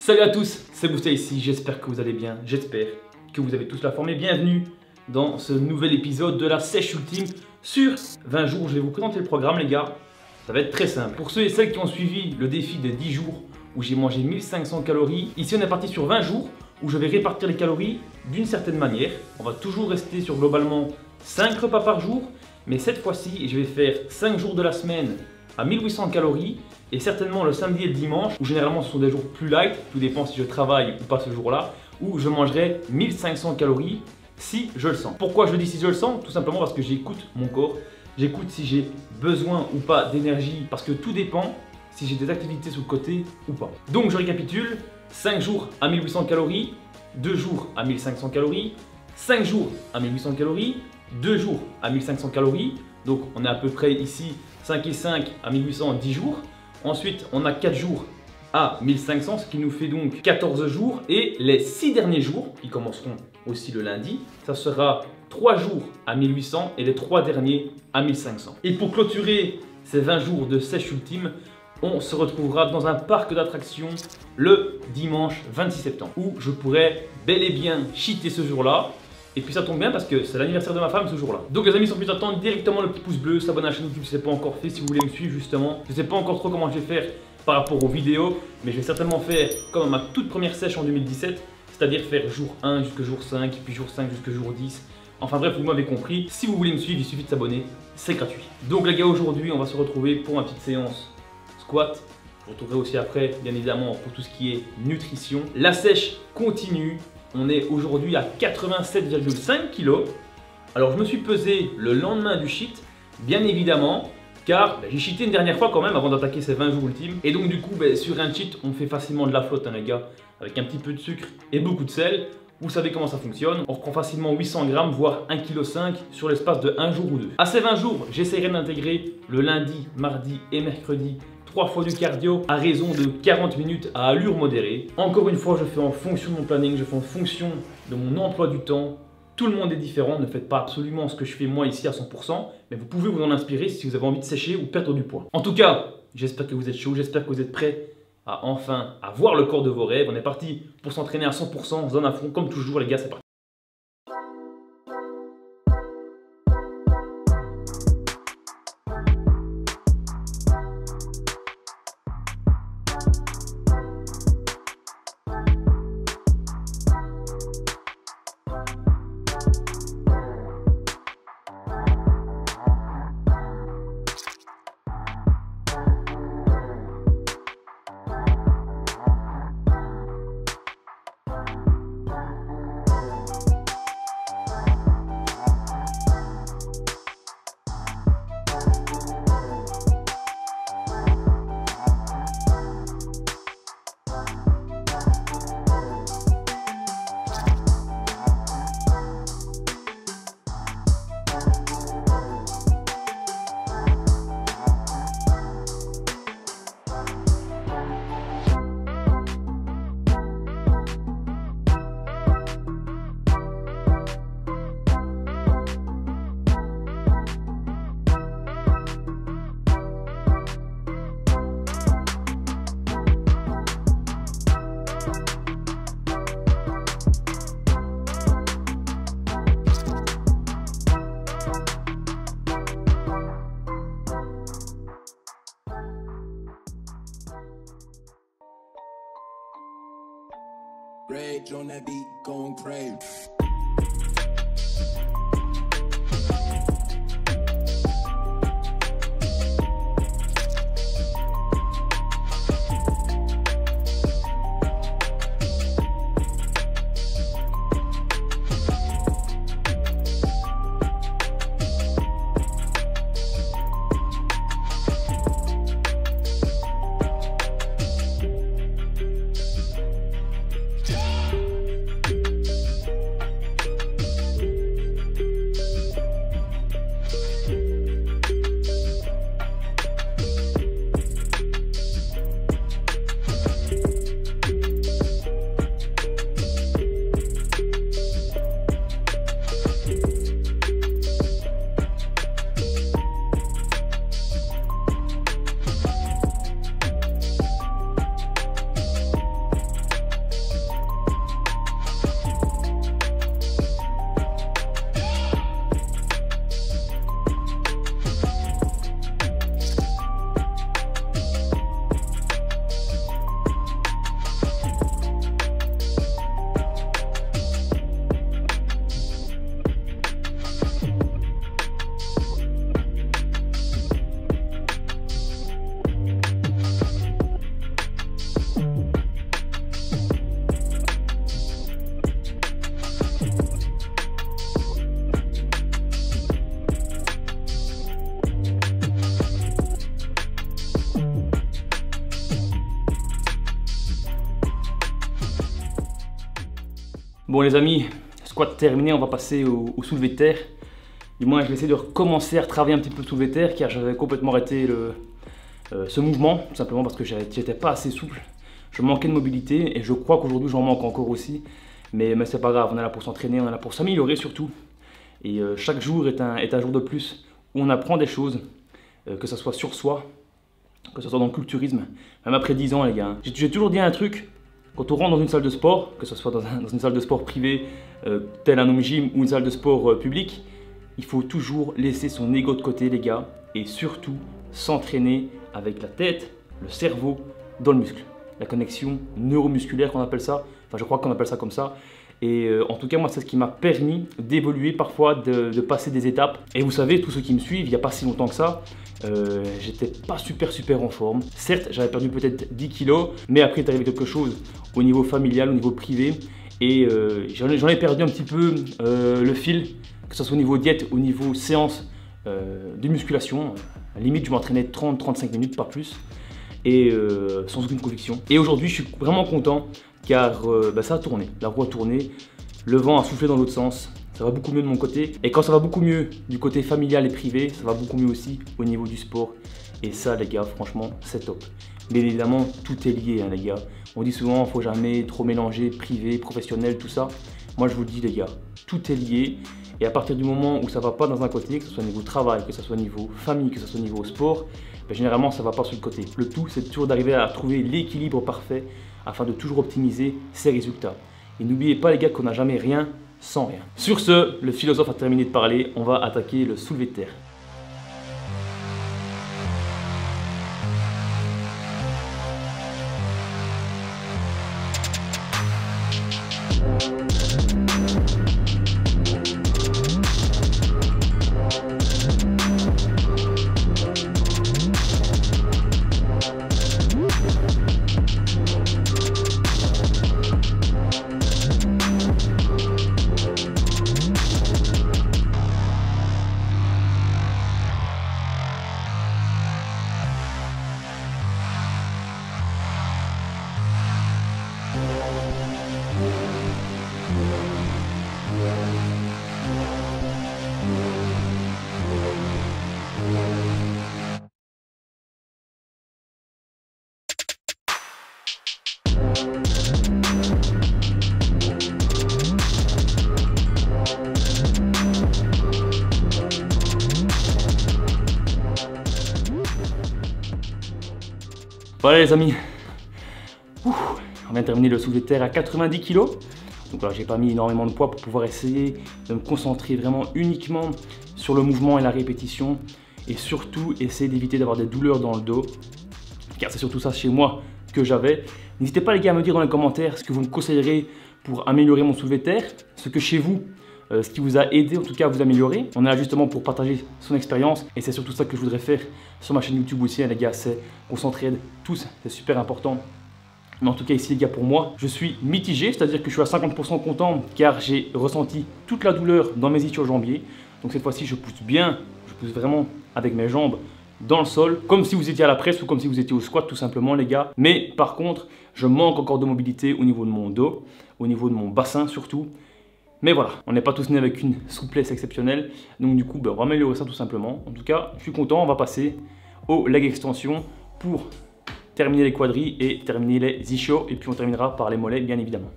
Salut à tous, c'est Boosté ici, j'espère que vous allez bien, j'espère que vous avez tous la forme et bienvenue dans ce nouvel épisode de la sèche ultime sur 20 jours. Je vais vous présenter le programme les gars, ça va être très simple. Pour ceux et celles qui ont suivi le défi des 10 jours où j'ai mangé 1500 calories, ici on est parti sur 20 jours où je vais répartir les calories d'une certaine manière. On va toujours rester sur globalement 5 repas par jour, mais cette fois-ci je vais faire 5 jours de la semaine à 1800 calories et certainement le samedi et le dimanche où généralement ce sont des jours plus light, tout dépend si je travaille ou pas ce jour-là, où je mangerai 1500 calories si je le sens. Pourquoi je dis si je le sens? Tout simplement parce que j'écoute mon corps, j'écoute si j'ai besoin ou pas d'énergie, parce que tout dépend si j'ai des activités sur le côté ou pas. Donc je récapitule, 5 jours à 1800 calories, 2 jours à 1500 calories, 5 jours à 1800 calories, 2 jours à 1500 calories, donc on est à peu près ici 5 et 5 à 1800, 10 jours. Ensuite, on a 4 jours à 1500, ce qui nous fait donc 14 jours. Et les 6 derniers jours, qui commenceront aussi le lundi, ça sera 3 jours à 1800 et les 3 derniers à 1500. Et pour clôturer ces 20 jours de sèche ultime, on se retrouvera dans un parc d'attractions le dimanche 26 septembre, où je pourrai bel et bien cheater ce jour-là. Et puis ça tombe bien parce que c'est l'anniversaire de ma femme ce jour-là. Donc les amis, sans plus attendre, directement le petit pouce bleu, s'abonner à la chaîne YouTube si ce n'est pas encore fait, si vous voulez me suivre justement. Je ne sais pas encore trop comment je vais faire par rapport aux vidéos, mais je vais certainement faire comme ma toute première sèche en 2017, c'est-à-dire faire jour 1 jusqu'au jour 5, puis jour 5 jusqu'au jour 10. Enfin bref, vous m'avez compris. Si vous voulez me suivre, il suffit de s'abonner, c'est gratuit. Donc les gars, aujourd'hui, on va se retrouver pour ma petite séance squat. Je vous retrouverai aussi après, bien évidemment, pour tout ce qui est nutrition. La sèche continue. On est aujourd'hui à 87,5 kg. Alors je me suis pesé le lendemain du cheat, bien évidemment, car j'ai cheaté une dernière fois quand même avant d'attaquer ces 20 jours ultimes. Et donc du coup, sur un cheat, on fait facilement de la flotte, hein, les gars, avec un petit peu de sucre et beaucoup de sel. Vous savez comment ça fonctionne. On reprend facilement 800 grammes, voire 1,5 kg sur l'espace de 1 jour ou 2. À ces 20 jours, j'essaierai d'intégrer le lundi, mardi et mercredi 3 fois du cardio à raison de 40 minutes à allure modérée. Encore une fois, je fais en fonction de mon planning, je fais en fonction de mon emploi du temps. Tout le monde est différent, ne faites pas absolument ce que je fais moi ici à 100%, mais vous pouvez vous en inspirer si vous avez envie de sécher ou perdre du poids. En tout cas, j'espère que vous êtes chaud, j'espère que vous êtes prêts à enfin avoir le corps de vos rêves. On est parti pour s'entraîner à 100%, zone à fond, comme toujours les gars, c'est parti. Rage on that beat, going crazy. Bon les amis, squat terminé, on va passer au soulevé de terre. Du moins je vais essayer de recommencer à travailler un petit peu le soulevé de terre car j'avais complètement arrêté ce mouvement, tout simplement parce que j'étais pas assez souple. Je manquais de mobilité et je crois qu'aujourd'hui j'en manque encore aussi. Mais c'est pas grave, on est là pour s'entraîner, on est là pour s'améliorer surtout. Et chaque jour est un jour de plus où on apprend des choses, que ce soit sur soi, que ce soit dans le culturisme, même après 10 ans les gars. J'ai toujours dit un truc, quand on rentre dans une salle de sport, que ce soit dans une salle de sport privée, telle un home gym ou une salle de sport publique, il faut toujours laisser son ego de côté les gars et surtout s'entraîner avec la tête, le cerveau dans le muscle. La connexion neuromusculaire qu'on appelle ça, enfin je crois qu'on appelle ça comme ça. Et en tout cas moi c'est ce qui m'a permis d'évoluer parfois, de passer des étapes. Et vous savez, tous ceux qui me suivent, il n'y a pas si longtemps que ça, j'étais pas super en forme. Certes j'avais perdu peut-être 10 kilos, mais après il est arrivé quelque chose au niveau familial, au niveau privé. Et j'en ai perdu un petit peu le fil, que ce soit au niveau diète, au niveau séance de musculation. À la limite je m'entraînais 30-35 minutes, pas plus. Et sans aucune conviction. Et aujourd'hui je suis vraiment content car ça a tourné, la roue a tourné, le vent a soufflé dans l'autre sens, ça va beaucoup mieux de mon côté. Et quand ça va beaucoup mieux du côté familial et privé, ça va beaucoup mieux aussi au niveau du sport. Et ça les gars, franchement c'est top. Mais évidemment tout est lié hein, les gars. On dit souvent il ne faut jamais trop mélanger privé, professionnel, tout ça. Moi je vous le dis les gars, tout est lié. Et à partir du moment où ça ne va pas dans un côté, que ce soit au niveau travail, que ce soit au niveau famille, que ce soit au niveau sport, généralement ça ne va pas sur le côté. Le tout c'est toujours d'arriver à trouver l'équilibre parfait afin de toujours optimiser ses résultats. Et n'oubliez pas les gars qu'on n'a jamais rien sans rien. Sur ce, le philosophe a terminé de parler, on va attaquer le soulevé de terre. Voilà les amis, on vient de terminer le soulevé de terre à 90 kg. Donc là j'ai pas mis énormément de poids pour pouvoir essayer de me concentrer vraiment uniquement sur le mouvement et la répétition. Et surtout essayer d'éviter d'avoir des douleurs dans le dos. Car c'est surtout ça chez moi que j'avais. N'hésitez pas les gars à me dire dans les commentaires ce que vous me conseillerez pour améliorer mon soulevé de terre. Ce que chez vous, ce qui vous a aidé en tout cas à vous améliorer. On est là justement pour partager son expérience et c'est surtout ça que je voudrais faire sur ma chaîne YouTube aussi hein, les gars, c'est qu'on s'entraide tous, c'est super important. Mais en tout cas ici les gars, pour moi, je suis mitigé, c'est-à-dire que je suis à 50% content car j'ai ressenti toute la douleur dans mes ischio-jambiers. Donc cette fois-ci je pousse bien, je pousse vraiment avec mes jambes dans le sol, comme si vous étiez à la presse ou comme si vous étiez au squat tout simplement les gars. Mais par contre, je manque encore de mobilité au niveau de mon dos, au niveau de mon bassin surtout. Mais voilà, on n'est pas tous nés avec une souplesse exceptionnelle. Donc du coup, on va améliorer ça tout simplement. En tout cas, je suis content, on va passer au leg extension pour terminer les quadris et terminer les ischios. Et puis on terminera par les mollets bien évidemment.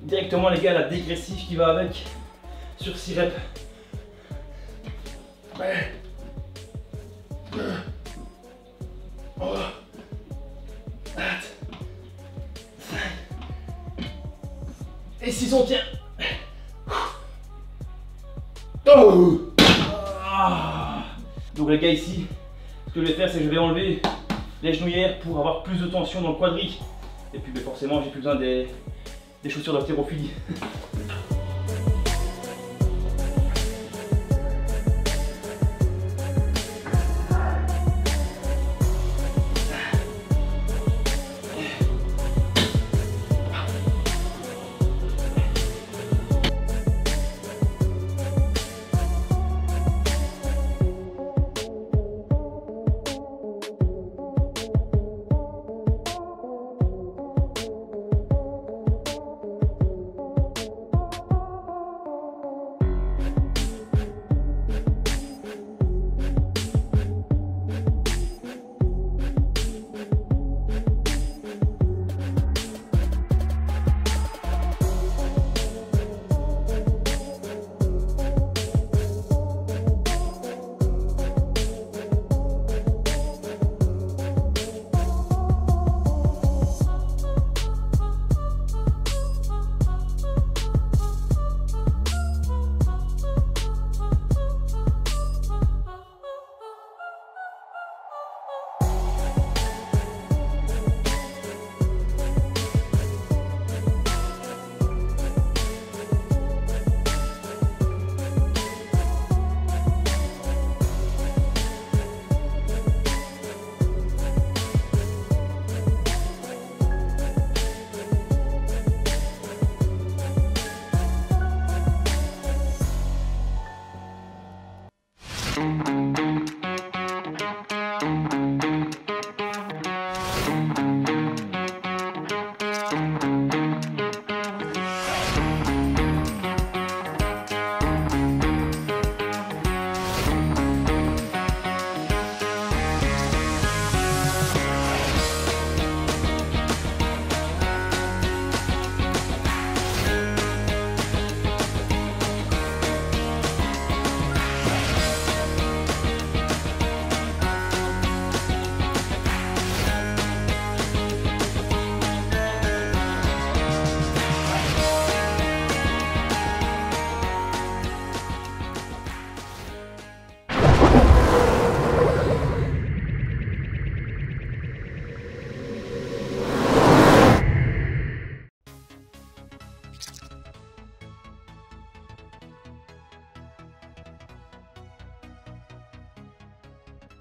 Directement les gars, la dégressive qui va avec sur 6 reps. Et 6 on tient. Donc les gars ici, ce que je vais faire c'est que je vais enlever les genouillères pour avoir plus de tension dans le quadri. Et puis forcément j'ai plus besoin des chaussures d'haltérophilie.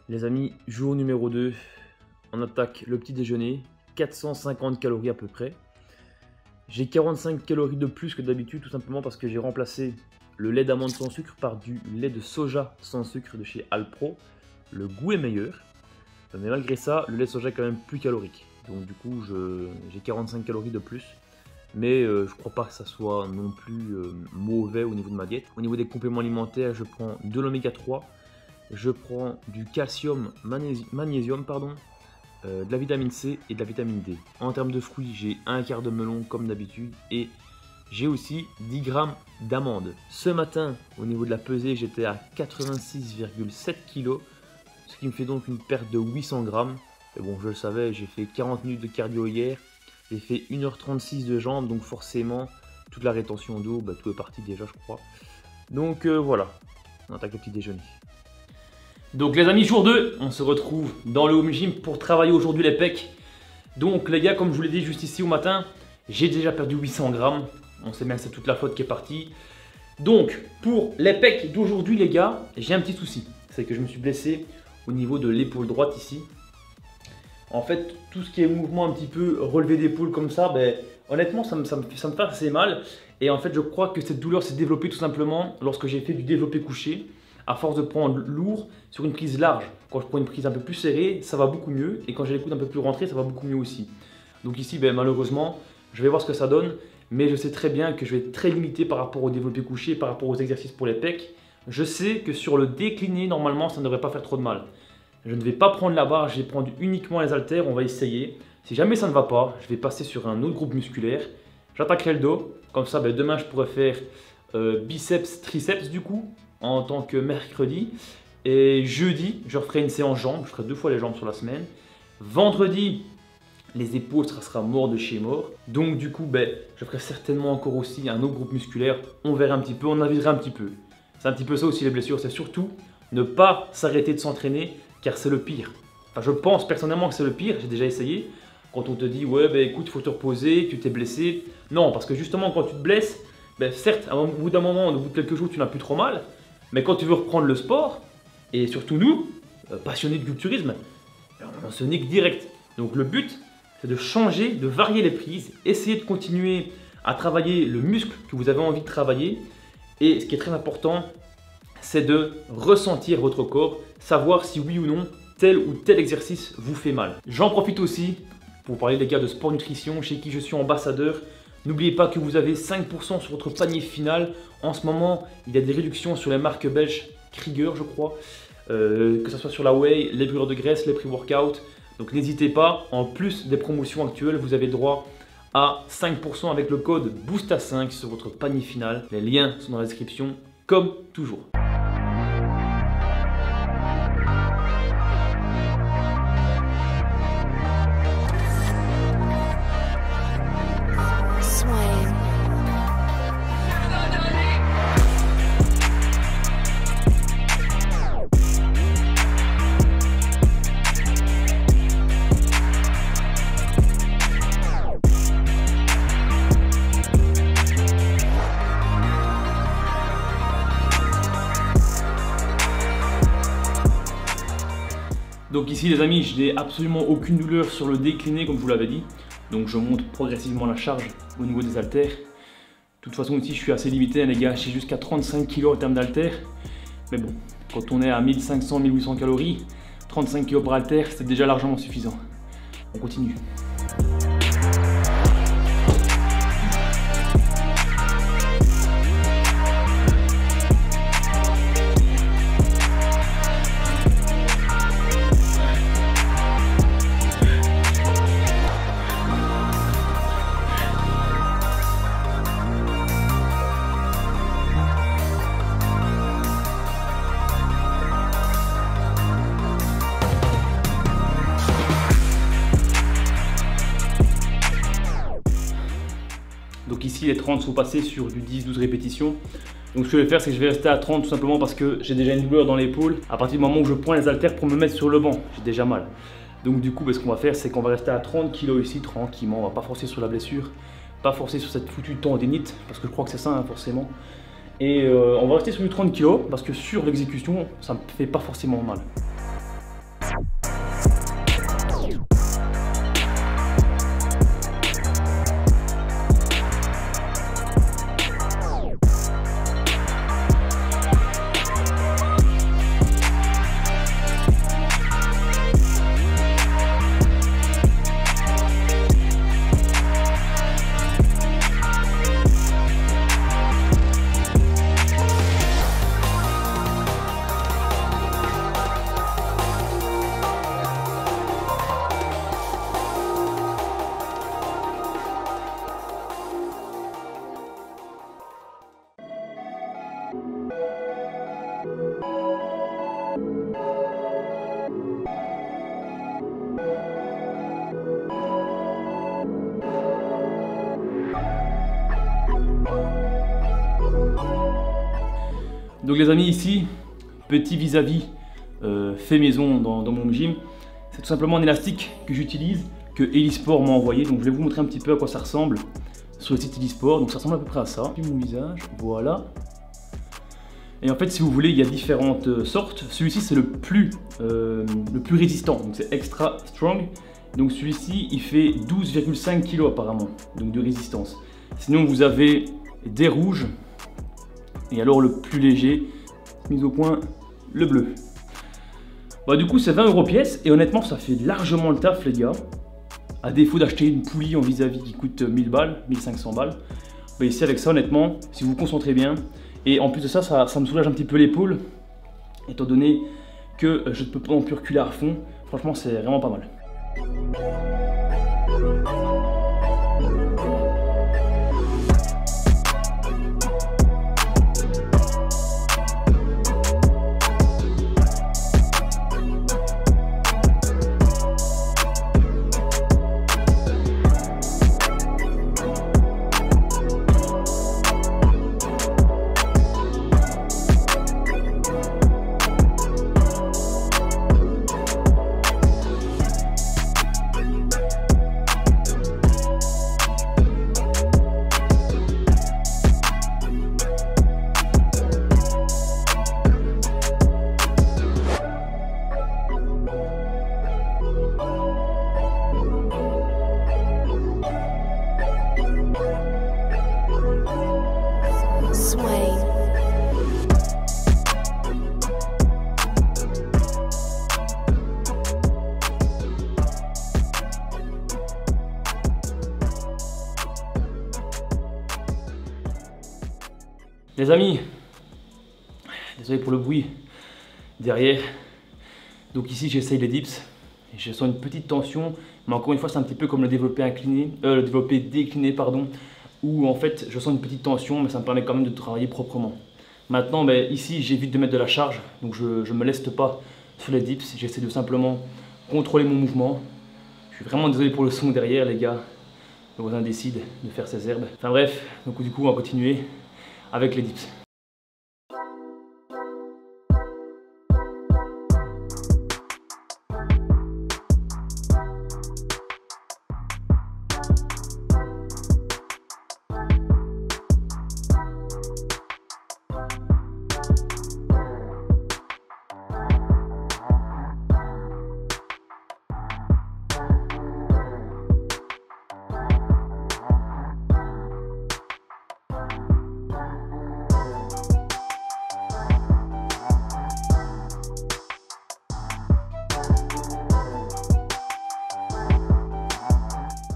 Les amis, jour numéro 2, on attaque le petit déjeuner, 450 calories à peu près. J'ai 45 calories de plus que d'habitude, tout simplement parce que j'ai remplacé le lait d'amande sans sucre par du lait de soja sans sucre de chez Alpro. Le goût est meilleur, mais malgré ça, le lait de soja est quand même plus calorique. Donc du coup, j'ai 45 calories de plus. Mais je crois pas que ça soit non plus mauvais au niveau de ma diète. Au niveau des compléments alimentaires, je prends de l'oméga 3. Je prends du calcium, magnésium, de la vitamine C et de la vitamine D. En termes de fruits, j'ai un quart de melon comme d'habitude et j'ai aussi 10 grammes d'amandes. Ce matin, au niveau de la pesée, j'étais à 86,7 kg, ce qui me fait donc une perte de 800 grammes. Et bon, je le savais, j'ai fait 40 minutes de cardio hier, j'ai fait 1h36 de jambes, donc forcément, toute la rétention d'eau, tout est parti déjà, je crois. Donc voilà, on attaque le petit déjeuner. Donc les amis, jour 2, on se retrouve dans le home gym pour travailler aujourd'hui les pecs. Donc les gars, comme je vous l'ai dit juste ici au matin, j'ai déjà perdu 800 grammes. On sait bien que c'est toute la flotte qui est partie. Donc pour les pecs d'aujourd'hui les gars, j'ai un petit souci. C'est que je me suis blessé au niveau de l'épaule droite ici. En fait, tout ce qui est mouvement un petit peu relevé d'épaule comme ça, honnêtement ça me fait assez mal. Et en fait je crois que cette douleur s'est développée tout simplement lorsque j'ai fait du développé couché. À force de prendre lourd sur une prise large. Quand je prends une prise un peu plus serrée, ça va beaucoup mieux. Et quand j'ai les coudes un peu plus rentrés, ça va beaucoup mieux aussi. Donc ici, malheureusement, je vais voir ce que ça donne. Mais je sais très bien que je vais être très limité par rapport au développé couché, par rapport aux exercices pour les pecs. Je sais que sur le décliné, normalement, ça ne devrait pas faire trop de mal. Je ne vais pas prendre la barre, je vais prendre uniquement les haltères. On va essayer. Si jamais ça ne va pas, je vais passer sur un autre groupe musculaire. J'attaquerai le dos. Comme ça, demain, je pourrais faire biceps, triceps du coup, en tant que mercredi. Et jeudi, je referai une séance jambes. Je ferai 2 fois les jambes sur la semaine. Vendredi, les épaules, ça sera mort de chez mort. Donc du coup, je ferai certainement encore aussi un autre groupe musculaire. On verra un petit peu, on avisera un petit peu. C'est un petit peu ça aussi les blessures. C'est surtout ne pas s'arrêter de s'entraîner, car c'est le pire. Enfin, je pense personnellement que c'est le pire. J'ai déjà essayé. Quand on te dit, ouais, écoute, il faut te reposer, tu t'es blessé. Non, parce que justement, quand tu te blesses, certes, au bout d'un moment, au bout de quelques jours, tu n'as plus trop mal. Mais quand tu veux reprendre le sport, et surtout nous, passionnés de culturisme, on se nique direct. Donc le but, c'est de changer, de varier les prises, essayer de continuer à travailler le muscle que vous avez envie de travailler. Et ce qui est très important, c'est de ressentir votre corps, savoir si oui ou non, tel ou tel exercice vous fait mal. J'en profite aussi pour vous parler les gars de Sport Nutrition, chez qui je suis ambassadeur. N'oubliez pas que vous avez 5% sur votre panier final. En ce moment, il y a des réductions sur les marques belges Krieger, je crois. Que ce soit sur la whey, les brûleurs de graisse, les pré-workout. Donc n'hésitez pas, en plus des promotions actuelles, vous avez droit à 5% avec le code BOOSTA5 sur votre panier final. Les liens sont dans la description, comme toujours. Donc ici les amis, je n'ai absolument aucune douleur sur le décliné comme je vous l'avais dit. Donc je monte progressivement la charge au niveau des haltères. De toute façon ici je suis assez limité les gars, j'ai jusqu'à 35 kg en termes d'haltères. Mais bon, quand on est à 1500-1800 calories, 35 kg par haltère, c'est déjà largement suffisant. On continue. Donc ici les 30 sont passés sur du 10-12 répétitions. Donc ce que je vais faire, c'est que je vais rester à 30 tout simplement parce que j'ai déjà une douleur dans l'épaule. À partir du moment où je pointe les haltères pour me mettre sur le banc, j'ai déjà mal. Donc du coup, ce qu'on va faire, c'est qu'on va rester à 30 kg ici, tranquillement. On va pas forcer sur la blessure, pas forcer sur cette foutue tendinite, parce que je crois que c'est ça, hein, forcément. Et on va rester sur du 30 kg parce que sur l'exécution, ça me fait pas forcément mal. Donc les amis, ici, petit vis-à-vis fait maison dans mon gym. C'est tout simplement un élastique que j'utilise, que Elisport m'a envoyé. Donc je vais vous montrer un petit peu à quoi ça ressemble sur le site Elisport. Donc ça ressemble à peu près à ça. Mon visage, voilà. Et en fait, si vous voulez, il y a différentes sortes. Celui-ci, c'est le plus résistant. Donc c'est extra strong. Donc celui-ci, il fait 12,5 kg apparemment, donc de résistance. Sinon, vous avez des rouges. Et alors le plus léger, mis au point, le bleu. Bah, du coup c'est 20 € pièce et honnêtement ça fait largement le taf les gars. À défaut d'acheter une poulie en vis-à-vis qui coûte 1000 balles, 1500 balles. Bah, ici avec ça honnêtement, si vous vous concentrez bien, et en plus de ça, ça me soulage un petit peu l'épaule, étant donné que je ne peux pas non plus reculer à fond. Franchement c'est vraiment pas mal. Les amis, désolé pour le bruit derrière. Donc ici j'essaye les dips et je sens une petite tension, mais encore une fois c'est un petit peu comme le développé incliné, le développé décliné pardon, où en fait je sens une petite tension, mais ça me permet quand même de travailler proprement. Maintenant, ici j'évite de mettre de la charge, donc je ne me leste pas sur les dips, j'essaie de simplement contrôler mon mouvement. Je suis vraiment désolé pour le son derrière les gars, le voisin décide de faire ses herbes. Enfin bref, donc du coup on va continuer avec les dips.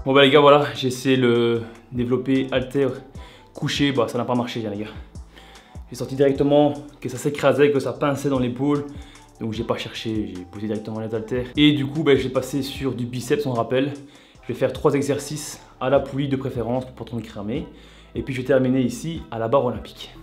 Bon bah les gars, voilà, j'ai essayé le développer halter couché, bah ça n'a pas marché les gars. J'ai senti directement que ça s'écrasait, que ça pinçait dans l'épaule. Donc j'ai pas cherché, j'ai posé directement les haltères. Et du coup, bah, j'ai passé sur du biceps, on rappelle. Je vais faire 3 exercices à la poulie de préférence pour ton cramer. Et puis je vais terminer ici à la barre olympique.